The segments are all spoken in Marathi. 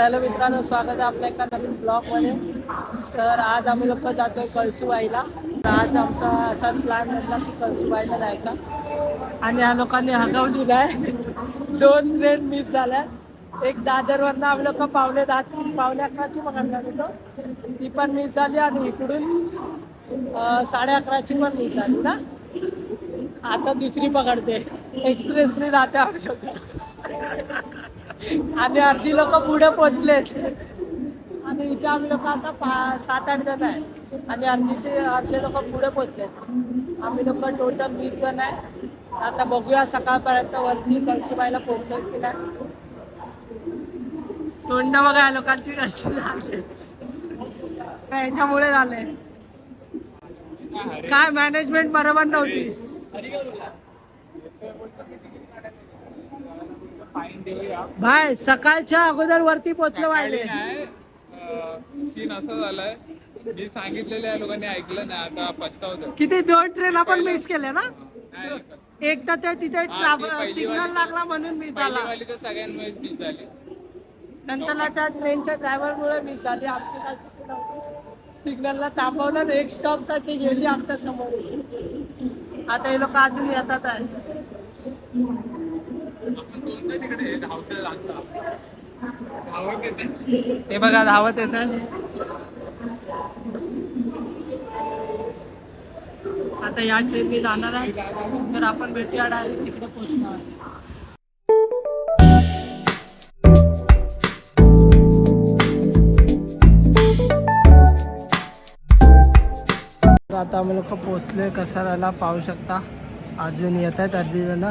हॅलो मित्रांनो, स्वागत आहे आपल्या एका नवीन ब्लॉगमध्ये. तर आज आम्ही लोक जातोय कळसूबाईला. तर आज आमचा असा प्लॅन बनला की कळसूबाईला जायचा आणि या लोकांनी हगवलेला आहे. 2 ट्रेन मिस झाल्या. एक दादरवरनं आम्ही लोक पावणे 11ची पकडला होतो, ती पण मिस झाली आणि इकडून 11:30ची पण मिस झाली ना. आता दुसरी पकडते, एक्सप्रेसने जाते आम्ही लोक आणि अर्धी लोक पुढे पोचलेत आणि इथे आम्ही लोक आता 7-8 जण आहे आणि अर्धे लोक पुढे पोचलेत. आम्ही लोक टोटल 20 जण आहे. आता बघूया सकाळपर्यंत वरती कळसूबाईला पोचतोय की नाही. तोंड बघा या लोकांची कशी झाली, याच्यामुळे झाले. काय मॅनेजमेंट बरोबर नव्हती. भाई सकाळच्या अगोदर वरती पोहोचलो पाहिजे. सीन असा झालाय, मी सांगितलेलं या लोकांनी ऐकलं नाही, आता पस्तावतो. किती 2 ट्रेन आपण मिस केल्या ना. एक तर ते तिथे सिग्नल लागला म्हणून मिस झाला. तर सगळ्यांमुळे मिस झाली. नंतर त्या ट्रेनच्या ड्रायव्हरमुळे मिस झाली. आमची काय चुकी नव्हती. सिग्नलला थांबवलं, एक स्टॉप साठी गेली आमच्या समोर. आता हे लोक अजून येतात आहे. ते बघा धावत येतात. आता या ट्रेनने जाणार आहे, तर आपण भेटूया डायरेक्ट तिकडे पोहोचणार. आता आम्ही लोक पोचलोय कसाराला, पाहू शकता अजून येत आहेत अर्धी जण.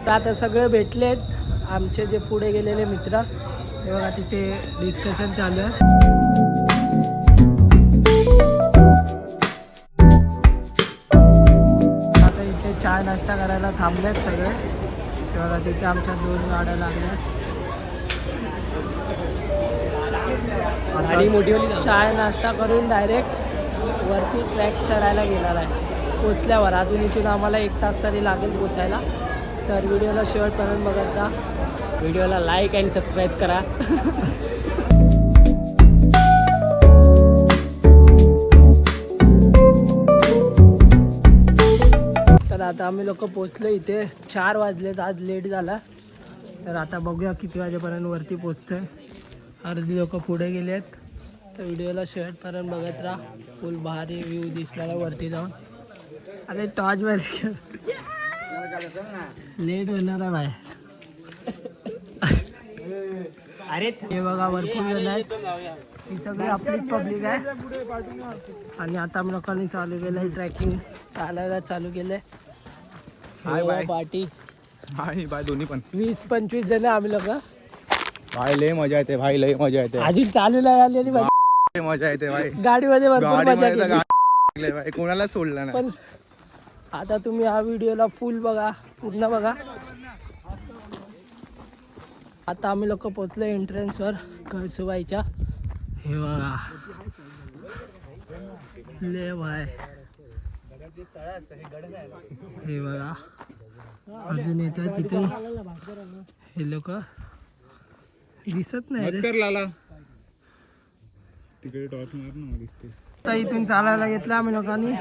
तर आता सगळे भेटलेत आमचे जे पुढे गेलेले मित्र. ते बघा तिथे डिस्कशन चालू आहे. आता इथे चहा नाश्ता करायला थांबलेत सगळे. ते बघा तिथे आमच्या 2 गाड्या लागल्या. आणि मोठी चहा नाश्ता करून डायरेक्ट वरती ट्रॅक चढायला गेणार आहे. पोचल्यावर अजून इथून आम्हाला 1 तास तरी लागेल पोचायला. तर व्हिडिओला शेवटपर्यंत बघत राहा. व्हिडिओला लाईक आणि सबस्क्राईब करा. तर आता आम्ही लोक पोचलो इथे. 4 वाजलेत, आज लेट झाला. तर आता बघूया किती वाजेपर्यंत वरती पोचतोय. अर्धी लोक पुढे गेले आहेत. तर व्हिडिओला शेवटपर्यंत बघत राहा. फुल भारी व्ह्यू दिसणारा वरती जाऊन. अरे टॉर्च वर लेट होणार आहे बाय. अरे हे बघा भरपूर जण आहेत. ही सगळी आपलीच पब्लिक आहे. आणि आता आम्ही लोकांनी चालू केलं आहे ट्रॅकिंग, चालायला चालू केलंय. पार्टी भाई भाई दोन्ही पण 20-25 जण आम्ही लोक. भाई लय मजा येते, भाई लय मजा येते. अजून चालू नाही आलेली मजा येते भाई. गाडीमध्ये भरपूर मजा केली. कोणाला सोडलं नाही. पण आता तुम्ही हा व्हिडिओला फुल बघा, पूर्ण बघा. आता आम्ही लोक पोचलो एंट्रन्सवर कळसूबाईच्या. हे बघा ले भाई, हे बघा अजून येत आहे तिथून. हे लोक दिसत नाही रे. तिकडे टॉर्च मार ना, दिसते. तर इथून चालायला घेतलं आम्ही लोकांनी.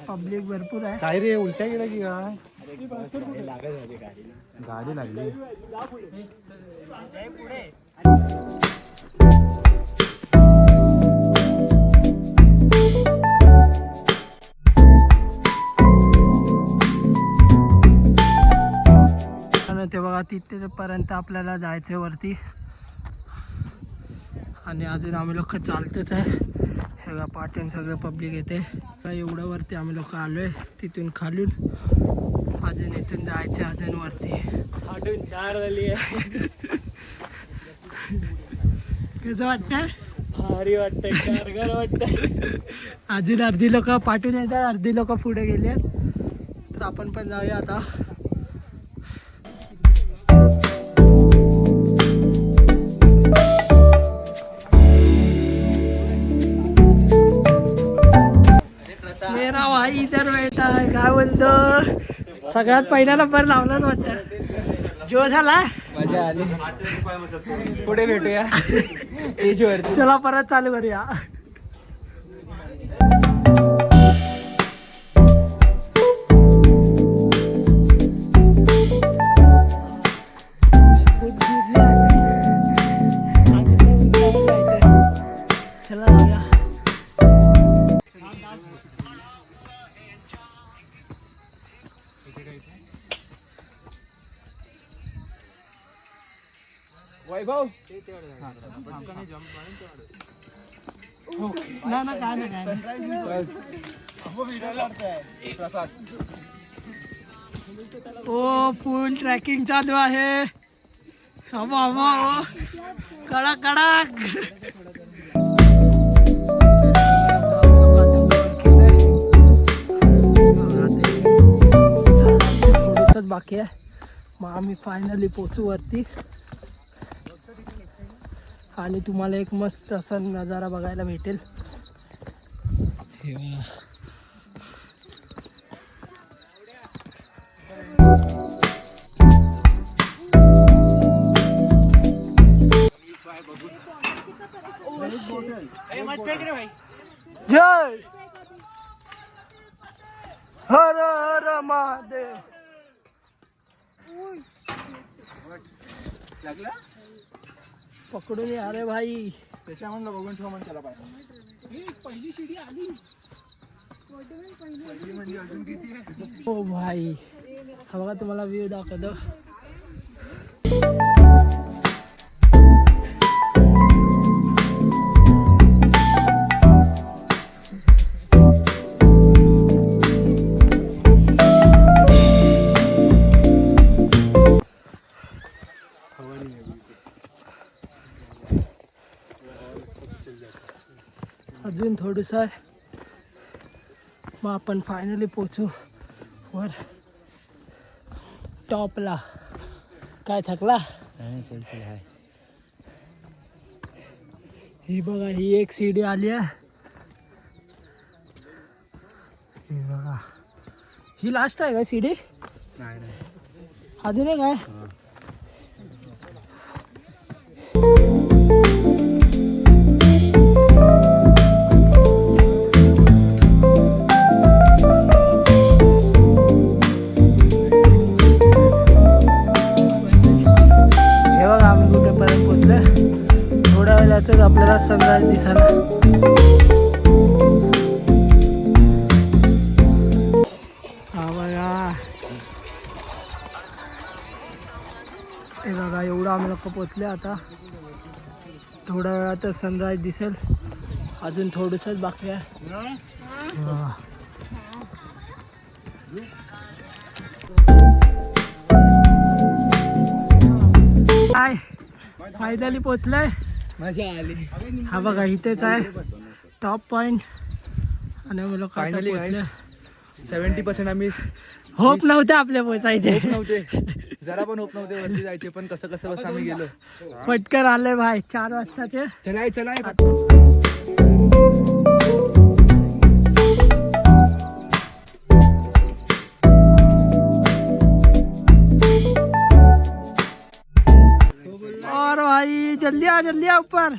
पब्लिक भरपूर आहे. काय रे, उलट्या गेला की काय? गाडी लागली. ते बघा तिथेपर्यंत आपल्याला जायचं वरती. आणि अजून आम्ही लोक चालतच आहे. हे बघा पाठून सगळं पब्लिक येते. एवढं वरती आम्ही लोक आलोय. तिथून खालून अजून इथून जायचं अजून वरती. 4 झाली आहे. कसं वाटतंय? भारी वाटतंय, कारगर वाटतंय. अजून अर्धी लोक पाठून येतात, अर्धी लोक पुढे गेले. तर आपण पण जाऊया आता. मेरा भाई इधर बैठा है. काय बोलतो, सगळ्यात पहिला नंबर लावलाच वाटतं. जोश आला मजा आली पुढे भेटूया एज वरती. चला परत चालू करूया. चला जाऊया. वैभव ना ना काय नाही ओ फुल ट्रॅकिंग चालू आहे. हवा हवा कडक कडक. थोडंसंच बाकी आहे मग आम्ही फायनली पोचू वरती आणि तुम्हाला एक मस्त असा नजारा बघायला भेटेल. हे बघा. जय हर हर महादेव. पकडून या रे भाई. त्याच्या म्हणलं बघून ठेवा म्हणून त्याला पाहिजे. पहिली शिडी आली. पहिली म्हणजे अजून किती आहे? हो भाई हा बघा तुम्हाला व्ह्यू दाखवतो. अजून थोडंसं आहे मग आपण फायनली पोचू वर टॉपला. काय थकला? ही बघा ही एक सीडी आली आहे. ही बघा ही लास्ट आहे का सीडी? नाही अजून एक आहे. आपल्याला सनराइज दिसायला. हा बघा हे बघा एवढं आम्ही लोक पोचले. आता थोड्या वेळातच सनराइज दिसेल. अजून थोडंसंच बाकी आहे. काय फायनली पोचलंय. मजा आली. हा बघा इथेच आहे टॉप पॉइंट आणि आम्ही लोक फायनली 70% आम्ही होप नव्हते आपले पोचायचे. होप नव्हते, जरा पण होप नव्हते वरती जायचे, पण कसं कसं बस आम्ही गेलो. पटकन आले भाई 4 वाजताचे. चलाय चलाय. और भाई जल्दी आ ऊपर.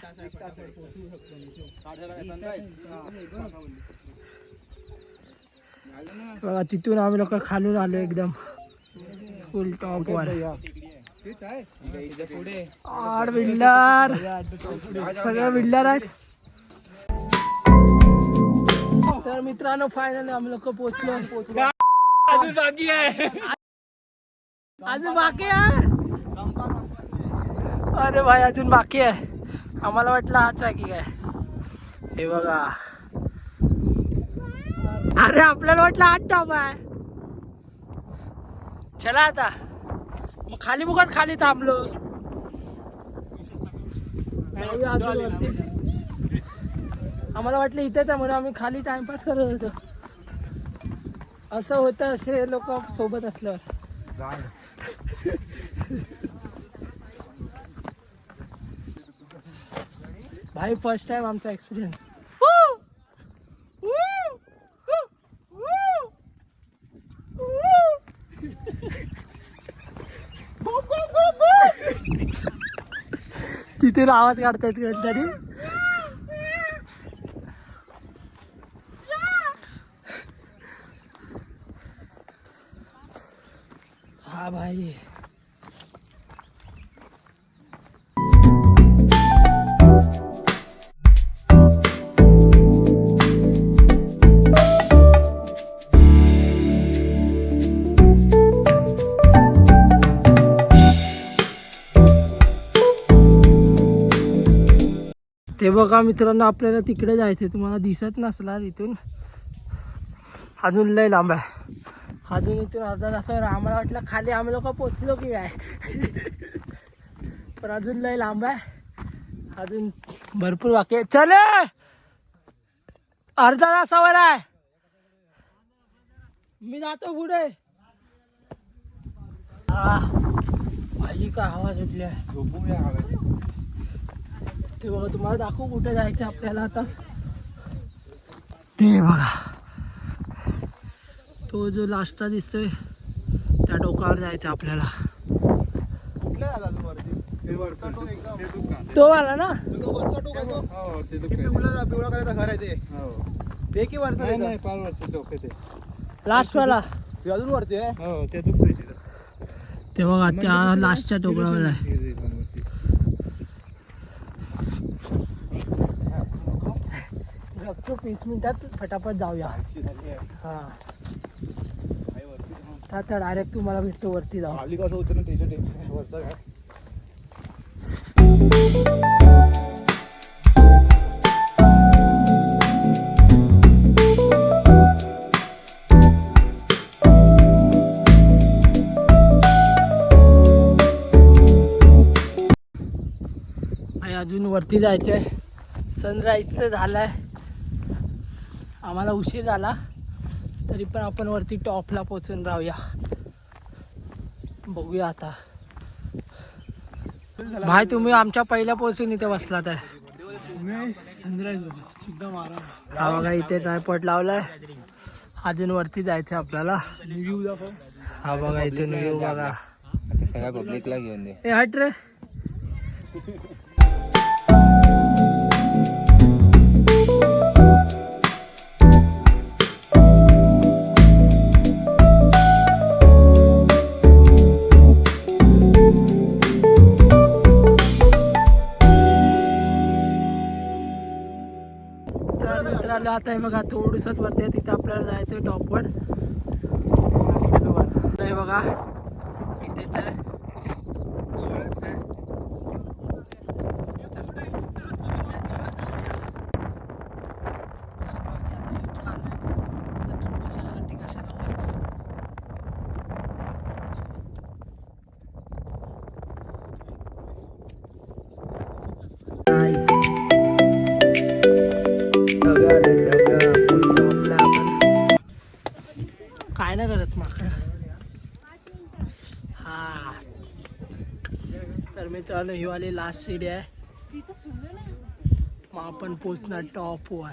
बघा तिथून आम्ही लोक खालून आलो एकदम फुल टॉप वर. और बिल्डर सगळे बिल्डर आहेत. तर मित्रांनो फायनली आम्ही लोक पोचलो. अजून बाकी आहे. अजून बाकी आहे. अरे भाई अजून बाकी आहे. आम्हाला वाटलं हाच आहे की काय. हे बघा अरे आपल्याला वाटलं हाच टॉप आहे. चला आता मग खाली बघत खाली थांबलो. अजून वरती. आम्हाला वाटलं इथेच आहे म्हणून आम्ही खाली टाइमपास करत होतो. असं होतं असे लोक सोबत असल्यावर. भाई फर्स्ट टाइम आमचा एक्सपिरियन्स. तिथे आवाज काढतायत कोणतरी. हा भाई ते बघा मित्रांनो, आपल्याला तिकडे जायचंय. तुम्हाला दिसत नसणार इथून, अजून लय लांब आहे. अजून इथून अर्धा तासावर. आम्हाला वाटलं खाली आम्ही लोक पोचलो की काय, पण अजून लय लांब आहे. अजून भरपूर बाकी आहे. चल अर्धा तासावर आहे. मी जातो पुढे. भाई काय हवा सुटली आहे. ते बघा, तुम्हाला दाखवू कुठे जायचं आपल्याला आता. ते बघा, तो जो लास्टचा दिसतोय त्या डोकावर जायचं आपल्याला. तो आला ना, पिवळा करायचा घर आहे ते की वरचा नाही 5 वर्षाचं चौक आहे ते. लास्ट वाला. ते अजून वरती आहे. हो ते दुखतंय तिथं. ते बघा त्या लास्टच्या डोकावर आहे. गपचूप 20 मिनिटात फटाफट जाऊया. हा आता डायरेक्ट तुम्हाला भेटतो वरती जाऊ. खाली कसं होतं ना त्याच्या टेन्शन वरचा काय. अजून वरती जायचंय. सनराईज तर झालाय, आम्हाला उशीर झाला तरी पण आपण वरती टॉपला पोचून राहूया. बघूया आता. भाई तुम्ही आमच्या पहिल्या पोचून इथे बसलात आहे. सनराईज एकदम आराम. हा बघा इथे ट्रायपॉड लावलाय. अजून वरती जायचं आपल्याला. हा बघा इथे व्ह्यू बघा. सगळ्या पब्लिकला घेऊन दे. ए हट रे. आता बघा थोडंसंच वरती आहे, तिथे आपल्याला जायचं टॉपवर. नाही बघा इथेच आहे, जवळच आहे. काय नाही करत माकड. हा तर मित्रांनो ही वाली लास्ट सीडी आहे. मग आपण पोचणार टॉपवर.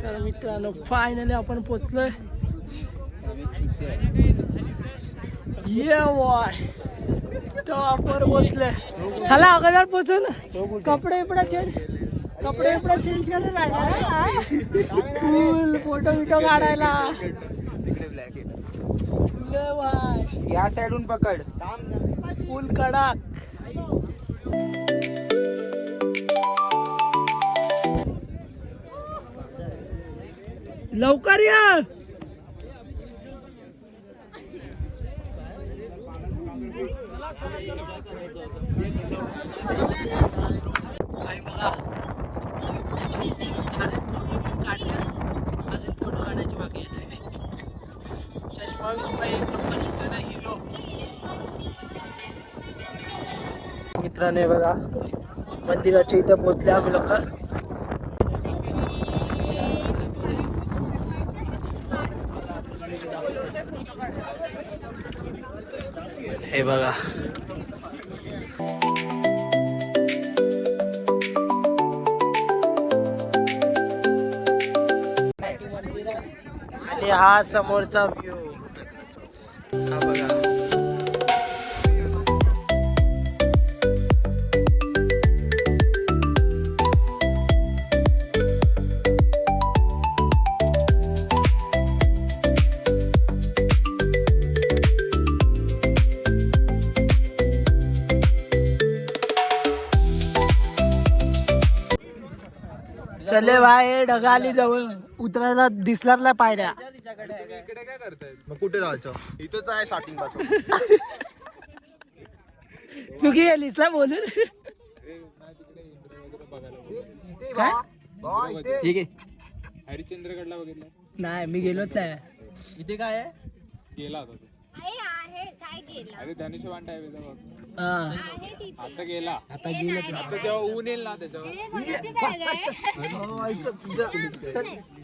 तर मित्रांनो फायनली आपण पोचलोय. ये बॉय टॉपवर पोचले. चला अगोदर पोचून कपडे चेंज करायला फुल फोटो बिटो काढायला. या साईडून पकड. फुल कडक. लवकर या. भाई बघा फोटो पण काढले. अजून फोटो काढायचे बाकी आहेत. चष्मा विष्मा एक नंबर दिसतोय ना, हिरो. मित्रांनो बघा मंदिराच्या इथं पोहोचले आम्ही लोक. हे बघा आणि हा समोरचा व्ह्यू. हा बघा चले भाई ढगाली जवळ उतरायला दिसणार नाही पायऱ्या. इकडे काय करतायत? मग कुठे जायचं? इथंच आहे स्टार्टिंग पासून. तू गेलीस ना बोलून काय? ठीक आहे. हरिश्चंद्रगडला बघितलं? नाही मी गेलोच नाही. इथे काय आहे? गेला होता तो. अरे धनुष्यबाण आहे बघ. आता गेला. आता गेलं आता जेव्हा ऊन येईल ना त्याच्यावर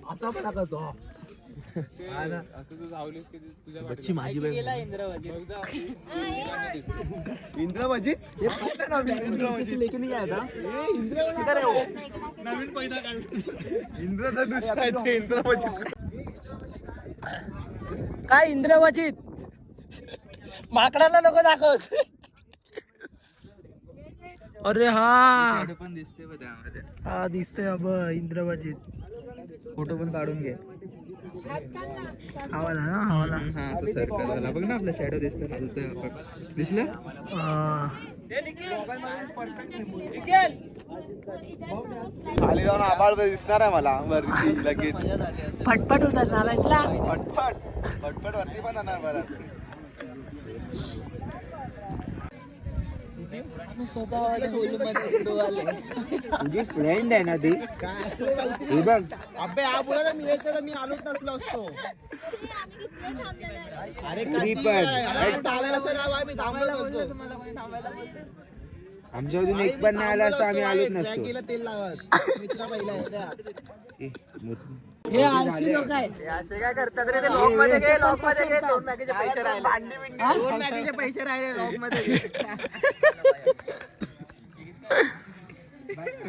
आता पण करतो. असं तू धावलीस की तुझ्या वाटेला. माझी गेला इंद्रवजी. इंद्रवजीत लेके नाही आहे नवीन पैदा काढला. इंद्रधनुष्य आहेत ते इंद्रवजीत. काय इंद्रवजीत माकडाला लोक दाखवस. अरे हा पण दिसते बघ त्यामध्ये. हा दिसतोय अब इंद्रवजीत. फोटो पण काढून घे. हवाला ना हवाला. हा तो सर्कल बघ ना आपला शॅडो दिसतो. दिसलं? खाली जाऊन आबाळ दिसणार आहे मला वरती लगेच. फटफट होता चालायला. पटपट पटपट वरती पण जाणार बरं. तुझी फ्रेंड आहे ना ती. हे बघ अबे हा बोला मी येत तर मी आलोच नसलो असतो. अरे मी पण. मी थांबलो असतो. आमच्या अजून एक पण नाही आला असं आम्ही आलोच नसतो. तेल लावत मित्र पहिला हे आळशी लोक आहे. असे काय करतात रे ते लॉक मध्ये घे. लॉक मध्ये घे. 2 मॅगीचे पैसे राहिले. 2 मॅगीचे पैसे राहिले लॉक मध्ये.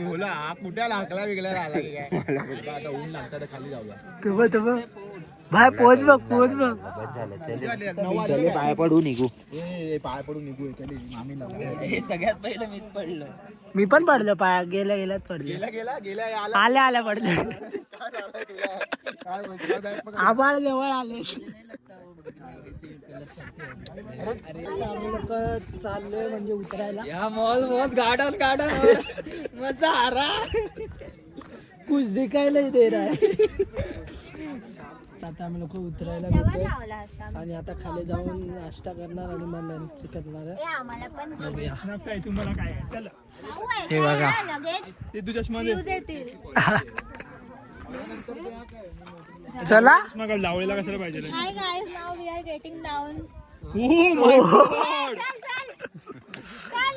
बोला हा कुठे हाकला वेगळा आला की काय? आता ऊन लागतं तर खाली जाऊया. तू भाई पोच बघ पोच बघ. चले पाय पडू निघू. ए पाय पडून निघू. चल मामी हे सगळ्यात पहिलं मीच पडलो. मी पण पडलो पाया गेल्या गेल्यात पडलो. गेला आला. आल्या पडलो. काय बोलतो आबाळ जवळ आले. आम्ही लोक चाललोय म्हणजे उतरायला. या मॉल गार्डन मजा आ रहा. कुछ दिखायला दे रहा है. आता आम्ही लोक उतरायला घेतोय आणि आता खाली जाऊन नाश्ता करणार आणि मग लंच करणार. हे बघा चला लावलेला कशाला पाहिजे? Hi guys, now we are getting down. Oh my God! Chal.